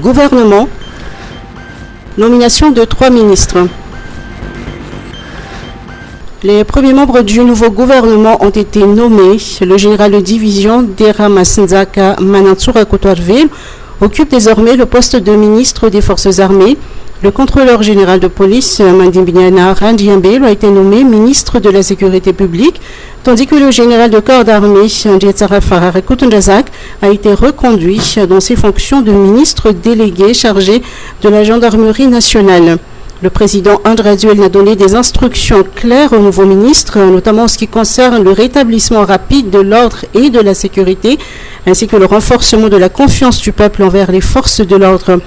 Gouvernement. Nomination de 3 ministres. Les premiers membres du nouveau gouvernement ont été nommés. Le général de division Dera Masinzaka Manantsura Kotorville occupe désormais le poste de ministre des Forces armées. Le contrôleur général de police, Mandimbiana Randiambelo, a été nommé ministre de la Sécurité publique, tandis que le général de corps d'armée, Ndjetsara Farare Koutoundjazak, a été reconduit dans ses fonctions de ministre délégué chargé de la gendarmerie nationale. Le président Andraduel a donné des instructions claires au nouveau ministre, notamment en ce qui concerne le rétablissement rapide de l'ordre et de la sécurité, ainsi que le renforcement de la confiance du peuple envers les forces de l'ordre.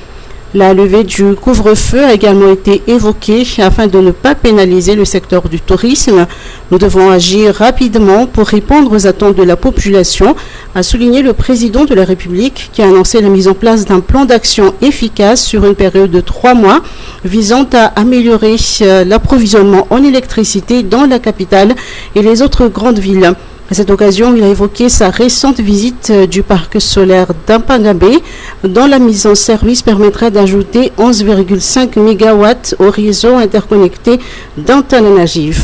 La levée du couvre-feu a également été évoquée afin de ne pas pénaliser le secteur du tourisme. Nous devons agir rapidement pour répondre aux attentes de la population, a souligné le président de la République qui a annoncé la mise en place d'un plan d'action efficace sur une période de 3 mois visant à améliorer l'approvisionnement en électricité dans la capitale et les autres grandes villes. À cette occasion, il a évoqué sa récente visite du parc solaire d'Ampangabé, dont la mise en service permettra d'ajouter 11,5 MW au réseau interconnecté d'Antananarivo.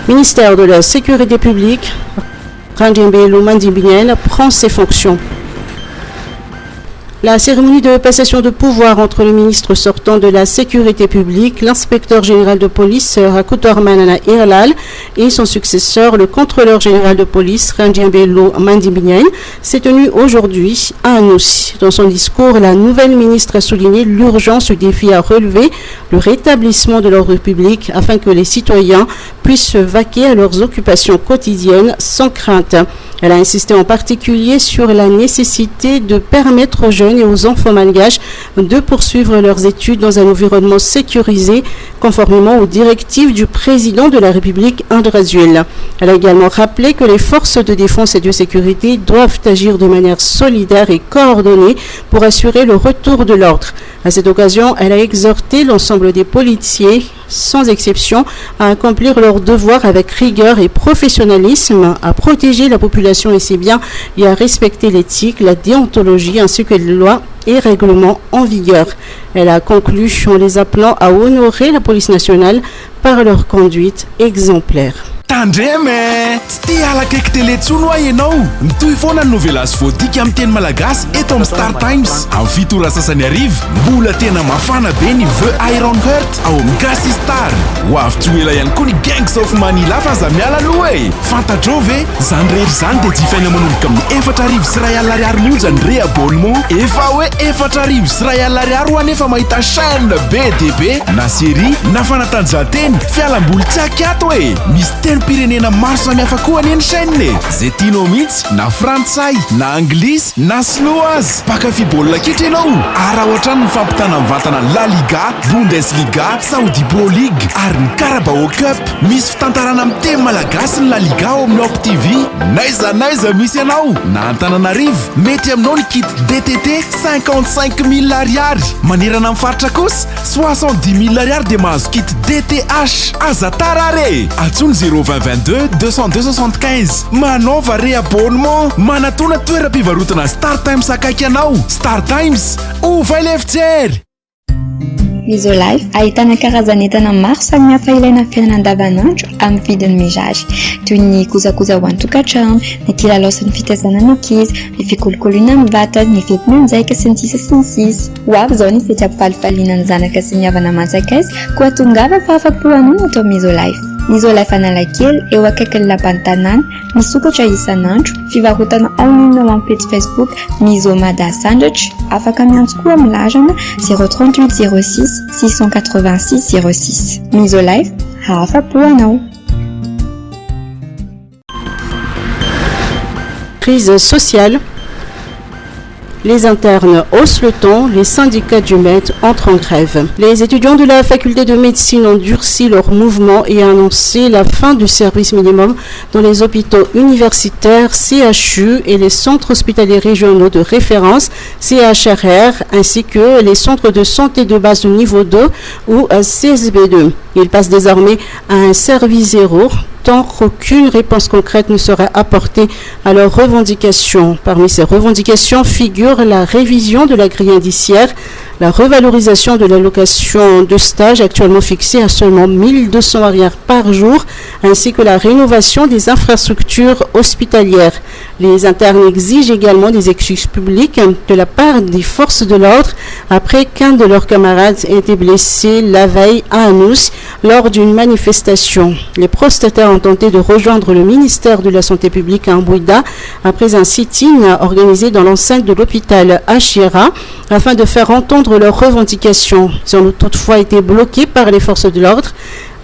Ministère de la Sécurité publique, Randiambelo Mandimbiana prend ses fonctions. La cérémonie de passation de pouvoir entre le ministre sortant de la Sécurité publique, l'inspecteur général de police Rakutor Manana Irlal et son successeur, le contrôleur général de police Randiambelo Mandimbiana, s'est tenue aujourd'hui à Anoussi. Dans son discours, la nouvelle ministre a souligné l'urgence du défi à relever, le rétablissement de l'ordre public afin que les citoyens puissent vaquer à leurs occupations quotidiennes sans crainte. Elle a insisté en particulier sur la nécessité de permettre aux jeunes et aux enfants malgaches de poursuivre leurs études dans un environnement sécurisé, conformément aux directives du président de la République Andraduel. Elle a également rappelé que les forces de défense et de sécurité doivent agir de manière solidaire et coordonnée pour assurer le retour de l'ordre. À cette occasion, elle a exhorté l'ensemble des policiers, sans exception, à accomplir leurs devoirs avec rigueur et professionnalisme, à protéger la population et ses biens et à respecter l'éthique, la déontologie ainsi que les lois et règlements en vigueur. Elle a conclu en les appelant à honorer la police nationale par leur conduite exemplaire. Tandreme, tsy alaka eky teletsono a ianao mitohy foana ny novela azy voadika amin'ny teny malagasy eto amin'ny Star Times. Amin'ny fito ora sasany arivo mbola tena mafana be ny The Iron Heart ao amin'ny Gasy Star. Ho avy tsy ho ela ihany koa ny Gangs of Manila fa aza miala aloha e. Fantatrao ve zany rehetra zany dia jifaina manomboka amin'ny 4,000 monja ny re abonnement. Efa hoe 4,000 ho anefa mahita chaîne BDB na série na fanatanjahanteny fialamboly tsy akiato e. Misy teny pirenena maro samihafa koa aneny chaîne zay tianao mihitsy na frantsay na anglisy na sinoazy. Mpakafy baolina kitra ianao ara ohatrany mifampitana mivantana La Liga, Bundesliga, Saudi Pro League ary ny Carabao Cup. Misy fitantarana amin'ny teny malagasy ny La Liga ao amin'ny Op TV. Naiza misy ianao na Antananarivo mety aminao ny kit DTT 55,000 ariary. Manerana amin'ny faritra kosa 70,000 ariary dia mahazo kit DTH. Aza tarare atsony 02022 202 manova re abonnement. Manatona toeram-pivarotana Star Times akaiky anao. Star Times ova ilay fijery. Misolife ahitana karazan'entana maro samihafa ilaina amin'ny fiainana andavanandro amin'ny vidiny mirary, toy ny kojakoja ho an-tokantrano, ny kilalao sy ny fitaizana ny ankizy, ny fikolokoloina amin'ny vatana, ny fetina anjaika sy ny sisa sy ny sisa. Ho avy izao ny fety ampifalifaliana ny zanaka sy ny havana manjakaiza koa tongava fa afa-po hanao atao Misolife. Misolife Analakely eo akaikin'ny lapan'ny tanàna, misokatra isan'andro, fivarotana en ligne ao amin'ny page Facebook Misomada Sandwich. Afaka miantso koa amin'ny larana 038 06 686 06. Misolife, afa-po anao. Crise sociale. Les internes haussent le ton, les syndicats du MED entrent en grève. Les étudiants de la faculté de médecine ont durci leur mouvement et annoncé la fin du service minimum dans les hôpitaux universitaires, CHU et les centres hospitaliers régionaux de référence, CHRR, ainsi que les centres de santé de base de niveau 2 ou CSB2. Ils passent désormais à un service zéro tant qu'aucune réponse concrète ne sera apportée à leurs revendications. Parmi ces revendications figure la révision de la grille indiciaire, la revalorisation de l'allocation de stage actuellement fixée à seulement 1200 arrières par jour, ainsi que la rénovation des infrastructures hospitalières. Les internes exigent également des excuses publiques de la part des forces de l'ordre après qu'un de leurs camarades ait été blessé la veille à Anous lors d'une manifestation. Les protestataires ont tenté de rejoindre le ministère de la Santé publique à Mbouida après un sit-in organisé dans l'enceinte de l'hôpital Achira afin de faire entendre leurs revendications. Ils ont toutefois été bloqués par les forces de l'ordre.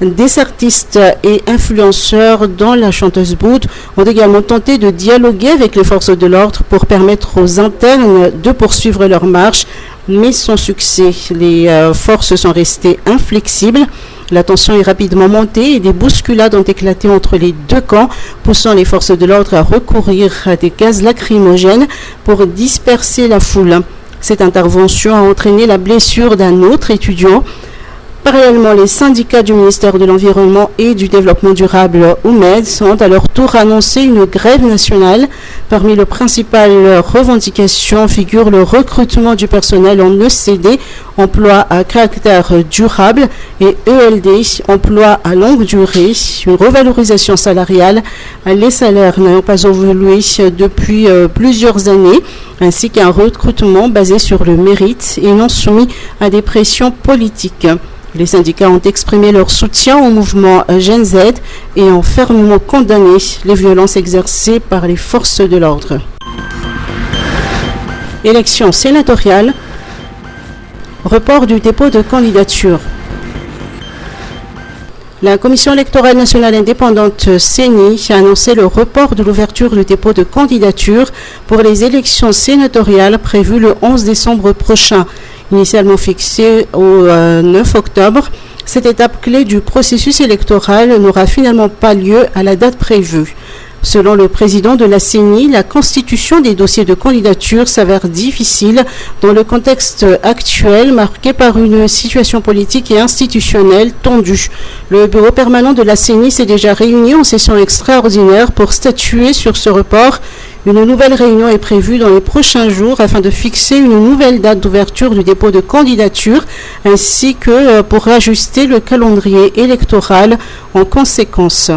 Des artistes et influenceurs, dont la chanteuse Boud, ont également tenté de dialoguer avec les forces de l'ordre pour permettre aux internes de poursuivre leur marche, mais sans succès. Les forces sont restées inflexibles. La tension est rapidement montée et des bousculades ont éclaté entre les deux camps, poussant les forces de l'ordre à recourir à des gaz lacrymogènes pour disperser la foule. Cette intervention a entraîné la blessure d'un autre étudiant. Parallèlement, les syndicats du ministère de l'Environnement et du Développement durable, OUMED, ont à leur tour annoncé une grève nationale. Parmi les principales revendications figurent le recrutement du personnel en ECD, emploi à caractère durable, et ELD, emploi à longue durée, une revalorisation salariale, les salaires n'ayant pas évolué depuis plusieurs années, ainsi qu'un recrutement basé sur le mérite et non soumis à des pressions politiques. Les syndicats ont exprimé leur soutien au mouvement Gen Z et ont fermement condamné les violences exercées par les forces de l'ordre. Élection sénatoriale, report du dépôt de candidature. La Commission électorale nationale indépendante CENI a annoncé le report de l'ouverture du dépôt de candidature pour les élections sénatoriales prévues le 11 décembre prochain. Initialement fixée au 9 octobre, cette étape clé du processus électoral n'aura finalement pas lieu à la date prévue. Selon le président de la CENI, la constitution des dossiers de candidature s'avère difficile dans le contexte actuel marqué par une situation politique et institutionnelle tendue. Le bureau permanent de la CENI s'est déjà réuni en session extraordinaire pour statuer sur ce report. Une nouvelle réunion est prévue dans les prochains jours afin de fixer une nouvelle date d'ouverture du dépôt de candidature ainsi que pour ajuster le calendrier électoral en conséquence.